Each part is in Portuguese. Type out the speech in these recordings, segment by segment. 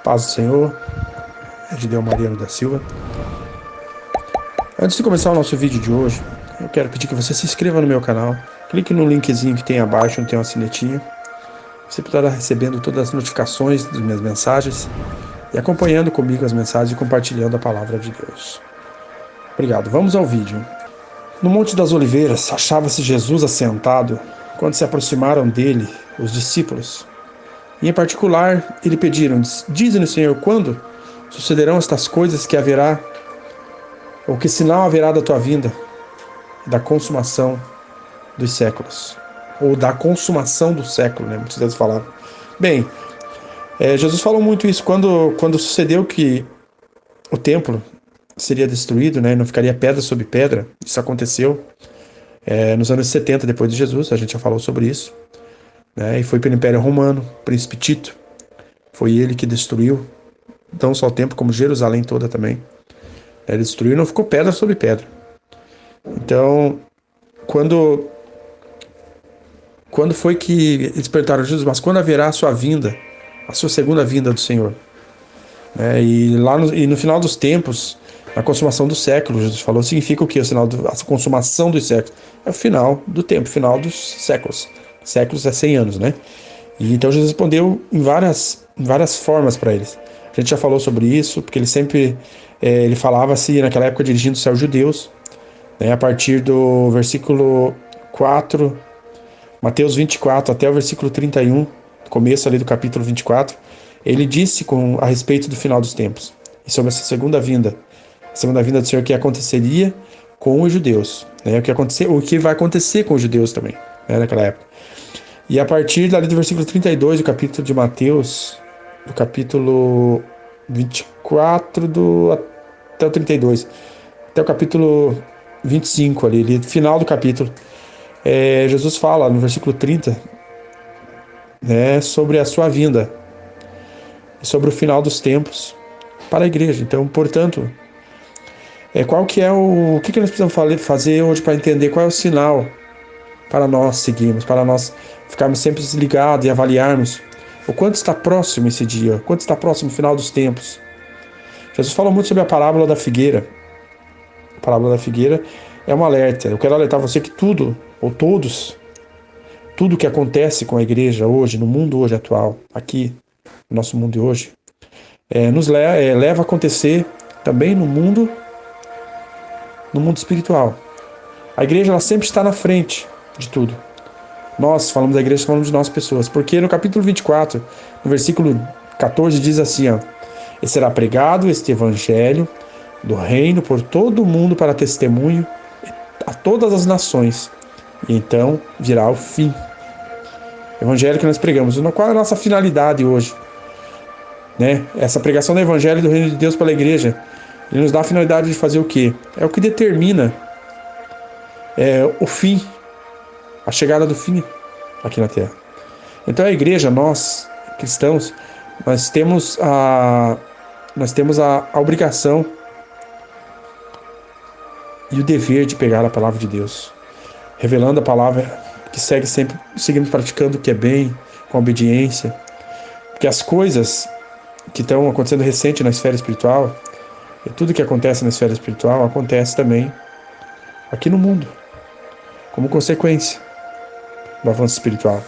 Paz do Senhor, Edil Mariano da Silva. Antes de começar o nosso vídeo de hoje, eu quero pedir que você se inscreva no meu canal, clique no linkzinho que tem abaixo, onde tem uma sinetinha. Você poderá recebendo todas as notificações das minhas mensagens e acompanhando comigo as mensagens e compartilhando a palavra de Deus. Obrigado. Vamos ao vídeo. No Monte das Oliveiras, achava-se Jesus assentado quando se aproximaram dele os discípulos. E em particular, lhe pediram: dize-nos, Senhor, quando sucederão estas coisas, que haverá, ou que sinal haverá da tua vinda, da consumação dos séculos, ou da consumação do século, né? Muitas vezes falaram. Bem, Jesus falou muito isso quando sucedeu que o templo seria destruído, né? Não ficaria pedra sobre pedra. Isso aconteceu nos anos 70 depois de Jesus, a gente já falou sobre isso, né? E foi pelo Império Romano, Príncipe Tito. Foi ele que destruiu, não só o templo, como Jerusalém toda também. Ele destruiu e não ficou pedra sobre pedra. Então, quando foi que eles perguntaram a Jesus, mas quando haverá a sua vinda, a sua segunda vinda do Senhor? E no final dos tempos, na consumação do século, Jesus falou, significa o que? A consumação dos séculos. É o final do tempo, final dos séculos. Séculos é 100 anos, né? E então Jesus respondeu em várias formas para eles. A gente já falou sobre isso, porque ele sempre ele falava-se naquela época dirigindo-se aos judeus, né, a partir do versículo 4, Mateus 24 até o versículo 31, começo ali do capítulo 24, ele disse a respeito do final dos tempos e sobre essa segunda vinda do Senhor, que aconteceria com os judeus, né, o que vai acontecer com os judeus também, né, naquela época. E a partir dali do versículo 32 do capítulo de Mateus, do capítulo 24 até o 32, até o capítulo 25 ali, final do capítulo, Jesus fala no versículo 30, né, sobre a sua vinda e sobre o final dos tempos para a igreja. Então, portanto, o que nós precisamos fazer hoje para entender qual é o sinal para nós seguirmos, para nós ficarmos sempre ligados e avaliarmos o quanto está próximo esse dia, o quanto está próximo o final dos tempos. Jesus falou muito sobre a parábola da figueira. A parábola da figueira é um alerta. Eu quero alertar você que tudo que acontece com a igreja hoje, no mundo hoje atual, aqui, no nosso mundo de hoje, nos leva a acontecer também no mundo espiritual. A igreja, ela sempre está na frente de tudo. Nós falamos da igreja, falamos de nós pessoas, porque no capítulo 24, no versículo 14, diz assim, e será pregado este evangelho do reino por todo o mundo para testemunho a todas as nações, e então virá o fim. Evangelho que nós pregamos. Qual é a nossa finalidade hoje? Né? Essa pregação do evangelho do reino de Deus pela igreja, ele nos dá a finalidade de fazer o quê? É o que determina o fim, a chegada do fim aqui na terra. Então a igreja, nós cristãos, nós temos a obrigação e o dever de pegar a palavra de Deus, revelando a palavra, que seguimos praticando o que é bem, com obediência, porque as coisas que estão acontecendo recente na esfera espiritual, e tudo que acontece na esfera espiritual acontece também aqui no mundo, como consequência do avanço espiritual.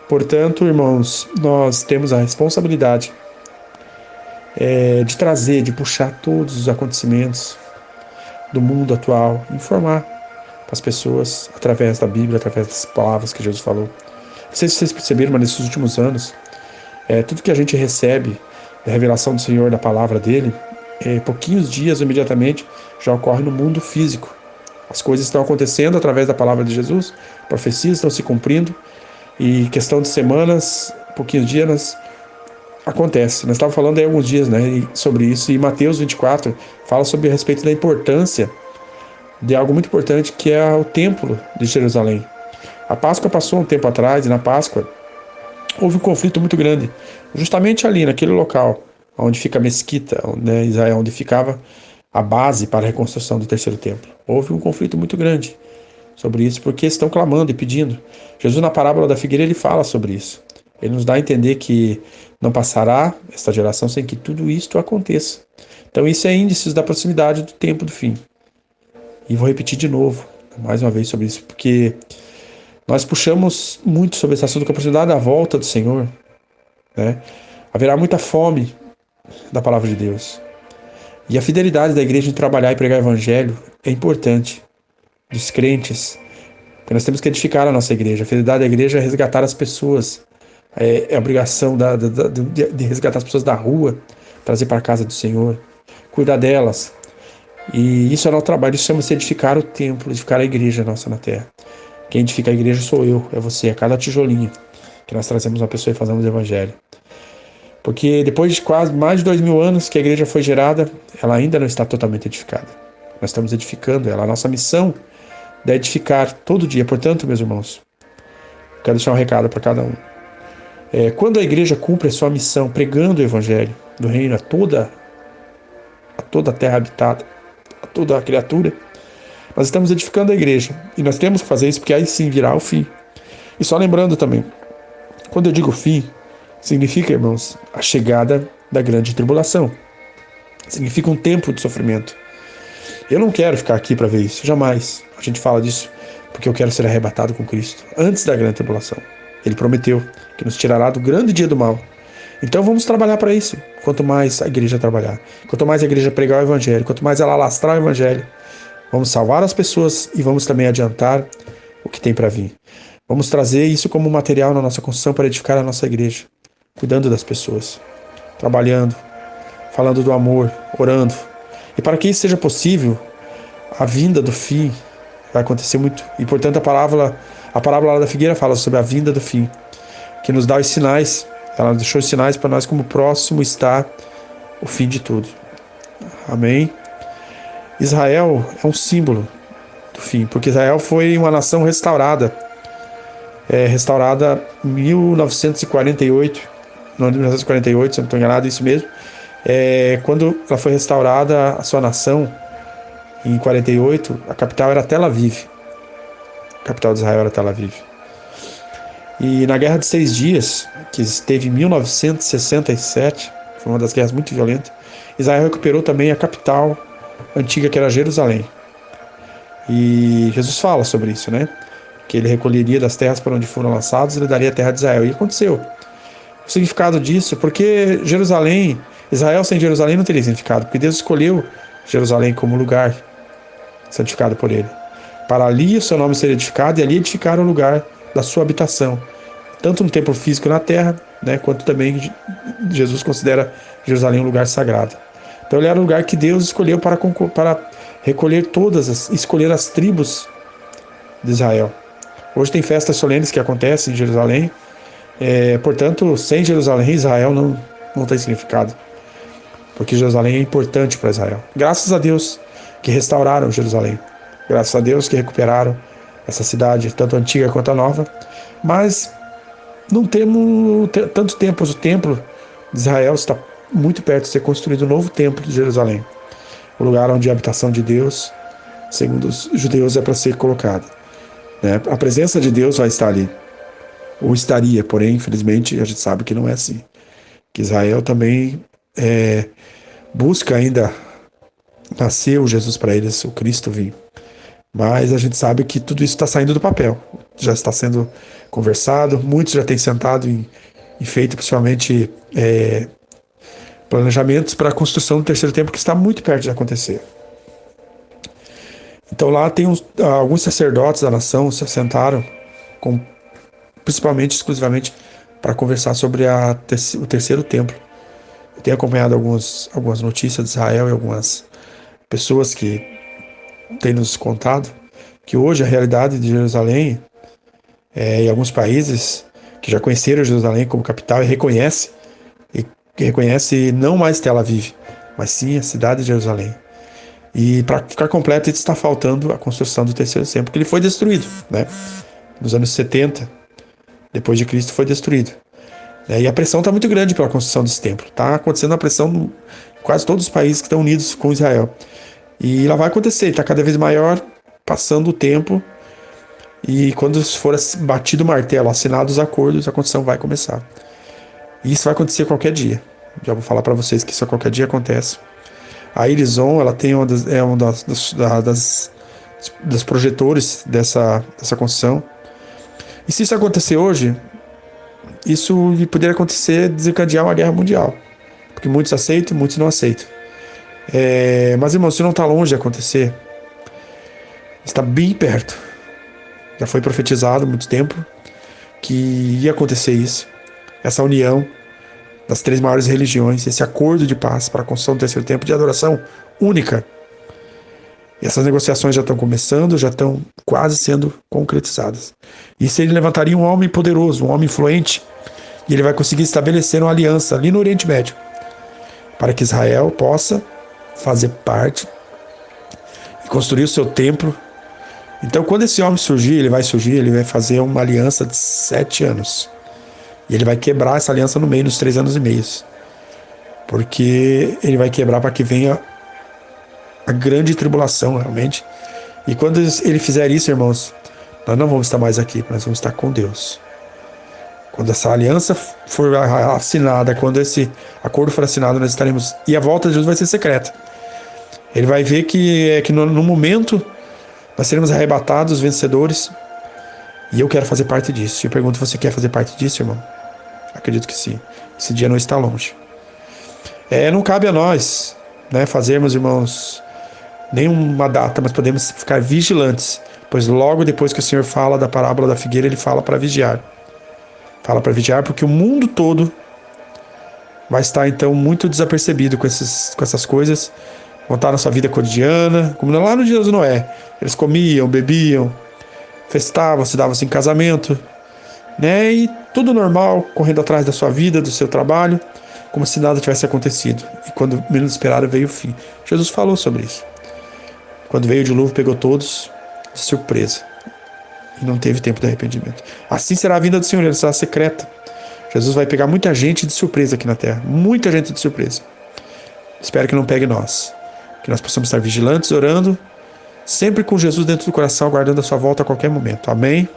Portanto, irmãos, nós temos a responsabilidade de trazer, de puxar todos os acontecimentos do mundo atual, informar para as pessoas através da Bíblia, através das palavras que Jesus falou. Não sei se vocês perceberam, mas nesses últimos anos, tudo que a gente recebe da revelação do Senhor, da palavra dele, pouquinhos dias ou imediatamente já ocorre no mundo físico. As coisas estão acontecendo através da palavra de Jesus, profecias estão se cumprindo, e questão de semanas, pouquinhos dias, acontece. Nós estávamos falando aí alguns dias, né, sobre isso, e Mateus 24 fala sobre a respeito da importância de algo muito importante, que é o templo de Jerusalém. A Páscoa passou um tempo atrás, e na Páscoa houve um conflito muito grande, justamente ali, naquele local, onde fica a mesquita, né, Israel, onde ficava a base para a reconstrução do terceiro templo. Houve um conflito muito grande sobre isso, porque estão clamando e pedindo. Jesus, na parábola da figueira, ele fala sobre isso. Ele nos dá a entender que Não passará esta geração sem que tudo isto aconteça. Então isso é índice da proximidade do tempo do fim. E vou repetir de novo, mais uma vez sobre isso, porque nós puxamos muito sobre esse assunto com a proximidade da volta do Senhor, né? Haverá muita fome da palavra de Deus. E a fidelidade da igreja em trabalhar e pregar o evangelho é importante, dos crentes, porque nós temos que edificar a nossa igreja. A fidelidade da igreja é resgatar as pessoas, é a obrigação de resgatar as pessoas da rua, trazer para a casa do Senhor, cuidar delas. E isso é nosso trabalho, isso chama-se edificar o templo, edificar a igreja nossa na terra. Quem edifica a igreja sou eu, é você, é cada tijolinho que nós trazemos uma pessoa e fazemos o evangelho. Porque depois de quase mais de 2000 anos que a igreja foi gerada, ela ainda não está totalmente edificada. Nós estamos edificando ela. A nossa missão é edificar todo dia. Portanto, meus irmãos, quero deixar um recado para cada um. Quando a igreja cumpre a sua missão, pregando o evangelho do reino a toda a terra habitada, a toda a criatura, nós estamos edificando a igreja. E nós temos que fazer isso porque aí sim virá o fim. E só lembrando também, quando eu digo fim, significa, irmãos, a chegada da grande tribulação. Significa um tempo de sofrimento. Eu não quero ficar aqui para ver isso, jamais. A gente fala disso porque eu quero ser arrebatado com Cristo antes da grande tribulação. Ele prometeu que nos tirará do grande dia do mal. Então vamos trabalhar para isso. Quanto mais a igreja trabalhar, quanto mais a igreja pregar o evangelho, quanto mais ela alastrar o evangelho, vamos salvar as pessoas e vamos também adiantar o que tem para vir. Vamos trazer isso como material na nossa construção para edificar a nossa igreja, cuidando das pessoas, trabalhando, falando do amor, orando. E para que isso seja possível, a vinda do fim vai acontecer muito. E portanto a parábola da figueira fala sobre a vinda do fim, que nos dá os sinais. Ela nos deixou os sinais para nós como próximo está o fim de tudo. Amém? Israel é um símbolo do fim, porque Israel foi uma nação restaurada. Restaurada em 1948, no ano de 1948, se eu não estou enganado, isso mesmo. Quando ela foi restaurada, a sua nação, em 48, a capital era Tel Aviv. A capital de Israel era Tel Aviv. E na Guerra de 6 Dias, que esteve em 1967, foi uma das guerras muito violentas, Israel recuperou também a capital antiga, que era Jerusalém. E Jesus fala sobre isso, né? Que ele recolheria das terras por onde foram lançados e lhe daria a terra de Israel. E aconteceu. O significado disso, porque Israel sem Jerusalém não teria significado, porque Deus escolheu Jerusalém como lugar santificado por ele, para ali o seu nome ser edificado e ali edificar o lugar da sua habitação, tanto no templo físico na terra, né, quanto também Jesus considera Jerusalém um lugar sagrado. Então ele era o lugar que Deus escolheu para recolher escolher as tribos de Israel. Hoje tem festas solenes que acontecem em Jerusalém, portanto, sem Jerusalém, Israel não tem significado, porque Jerusalém é importante para Israel. Graças a Deus que restauraram Jerusalém, graças a Deus que recuperaram essa cidade, tanto a antiga quanto a nova, mas não temos tanto tempo. O templo de Israel está muito perto de ser construído um novo templo de Jerusalém, o lugar onde a habitação de Deus, segundo os judeus, é para ser colocada. A presença de Deus vai estar ali, ou estaria, porém, infelizmente, a gente sabe que não é assim. Que Israel também busca ainda nascer o Jesus para eles, o Cristo vir. Mas a gente sabe que tudo isso está saindo do papel, já está sendo conversado, muitos já têm sentado e feito principalmente planejamentos para a construção do terceiro templo, que está muito perto de acontecer. Então lá tem alguns sacerdotes da nação se assentaram, principalmente, exclusivamente, para conversar sobre o terceiro templo. Eu tenho acompanhado algumas notícias de Israel e algumas pessoas que têm nos contado que hoje a realidade de Jerusalém, em alguns países que já conheceram Jerusalém como capital e reconhece não mais Tel Aviv, mas sim a cidade de Jerusalém. E para ficar completo, está faltando a construção do terceiro templo, porque ele foi destruído, né? Nos anos 70, depois de Cristo, foi destruído. E a pressão está muito grande pela construção desse templo. Está acontecendo a pressão em quase todos os países que estão unidos com Israel. E ela vai acontecer, está cada vez maior, passando o tempo. E quando for batido o martelo, assinados os acordos, a construção vai começar. E isso vai acontecer qualquer dia. Já vou falar para vocês que isso a qualquer dia acontece. A Irizon, ela tem uma das projetores dessa construção. E se isso acontecer hoje, isso poderia acontecer, desencadear uma guerra mundial. Porque muitos aceitam, muitos não aceitam. Mas, irmãos, isso não está longe de acontecer. Está bem perto. Já foi profetizado há muito tempo que ia acontecer isso. Essa união das 3 maiores religiões, esse acordo de paz para a construção do terceiro templo de adoração única. E essas negociações já estão começando, já estão quase sendo concretizadas. E se ele levantaria um homem poderoso, um homem influente, e ele vai conseguir estabelecer uma aliança ali no Oriente Médio, para que Israel possa fazer parte e construir o seu templo. Então, quando esse homem surgir, ele vai fazer uma aliança de 7 anos. E ele vai quebrar essa aliança no meio, nos 3 anos e meio. Porque ele vai quebrar para que venha a grande tribulação, realmente. E quando ele fizer isso, irmãos, nós não vamos estar mais aqui, nós vamos estar com Deus. Quando essa aliança for assinada, quando esse acordo for assinado, nós estaremos... E a volta de Jesus vai ser secreta. Ele vai ver que no momento nós seremos arrebatados, vencedores. E eu quero fazer parte disso. Eu pergunto, você quer fazer parte disso, irmão? Acredito que sim. Esse dia não está longe. Não cabe a nós, né, fazermos, irmãos, nenhuma data, mas podemos ficar vigilantes. Pois logo depois que o Senhor fala da parábola da figueira, ele fala para vigiar. Fala para vigiar porque o mundo todo vai estar, então, muito desapercebido com essas coisas. Vão estar na sua vida cotidiana, como lá no dia de Noé. Eles comiam, bebiam, festavam, se davam-se em casamento, né? E tudo normal, correndo atrás da sua vida, do seu trabalho, como se nada tivesse acontecido. E quando menos esperado veio o fim. Jesus falou sobre isso. Quando veio o dilúvio, pegou todos de surpresa. E não teve tempo de arrependimento. Assim será a vinda do Senhor, ela será secreta. Jesus vai pegar muita gente de surpresa aqui na terra. Muita gente de surpresa. Espero que não pegue nós. Que nós possamos estar vigilantes, orando, sempre com Jesus dentro do coração, aguardando a sua volta a qualquer momento. Amém?